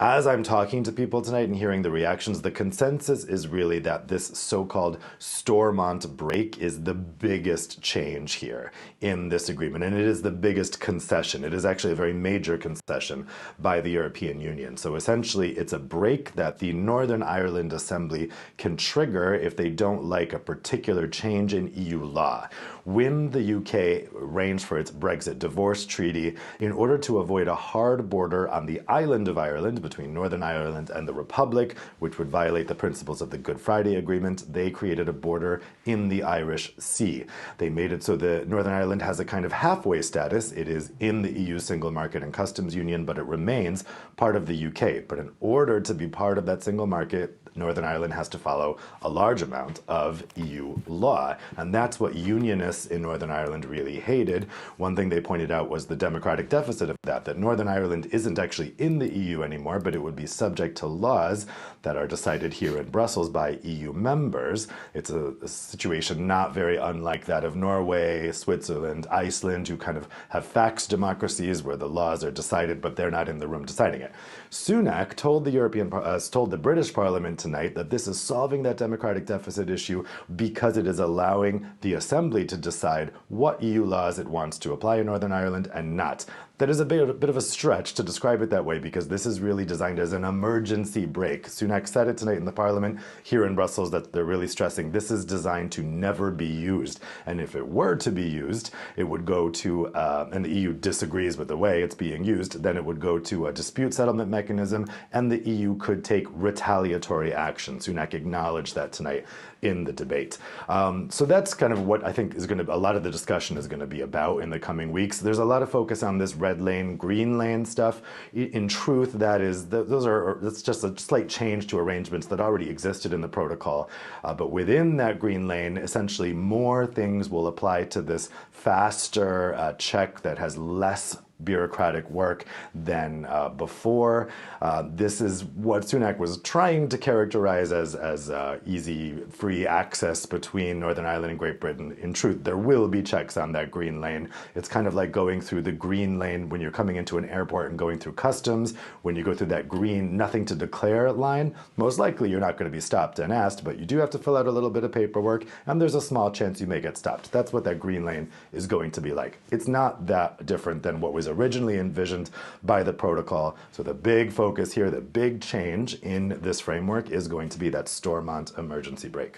As I'm talking to people tonight and hearing the reactions, the consensus is really that this so-called Stormont break is the biggest change here in this agreement, and it is the biggest concession. It is actually a very major concession by the European Union. So essentially, it's a break that the Northern Ireland Assembly can trigger if they don't like a particular change in EU law. When the UK arranged for its Brexit divorce treaty, in order to avoid a hard border on the island of Ireland between Northern Ireland and the Republic, which would violate the principles of the Good Friday Agreement, they created a border in the Irish Sea. They made it so that Northern Ireland has a kind of halfway status. It is in the EU Single Market and Customs Union, but it remains part of the UK. But in order to be part of that single market, Northern Ireland has to follow a large amount of EU law. And that's what unionists in Northern Ireland really hated. One thing they pointed out was the democratic deficit of that Northern Ireland isn't actually in the EU anymore, but it would be subject to laws that are decided here in Brussels by EU members. It's a situation not very unlike that of Norway, Switzerland, Iceland, who kind of have fax democracies where the laws are decided, but they're not in the room deciding it. Sunak told the British Parliament tonight that this is solving that democratic deficit issue because it is allowing the Assembly to decide what EU laws it wants to apply in Northern Ireland and not. That is a bit of a stretch to describe it that way because this is really designed as an emergency break. Sunak said it tonight in the Parliament here in Brussels that they're really stressing this is designed to never be used. And if it were to be used, it would go to, and the EU disagrees with the way it's being used, then it would go to a dispute settlement mechanism and the EU could take retaliatory action. Sunak acknowledged that tonight in the debate. So that's kind of what I think is going to, a lot of the discussion is going to be about in the coming weeks. There's a lot of focus on this red lane, green lane stuff. In truth, that's just a slight change to arrangements that already existed in the protocol. But within that green lane, essentially more things will apply to this faster check that has less bureaucratic work than before. This is what Sunak was trying to characterize as easy, free access between Northern Ireland and Great Britain. In truth, there will be checks on that green lane. It's kind of like going through the green lane when you're coming into an airport and going through customs. When you go through that green nothing to declare line, most likely you're not going to be stopped and asked, but you do have to fill out a little bit of paperwork, and there's a small chance you may get stopped. That's what that green lane is going to be like. It's not that different than what was originally envisioned by the protocol. So the big focus here, the big change in this framework is going to be that Stormont emergency break.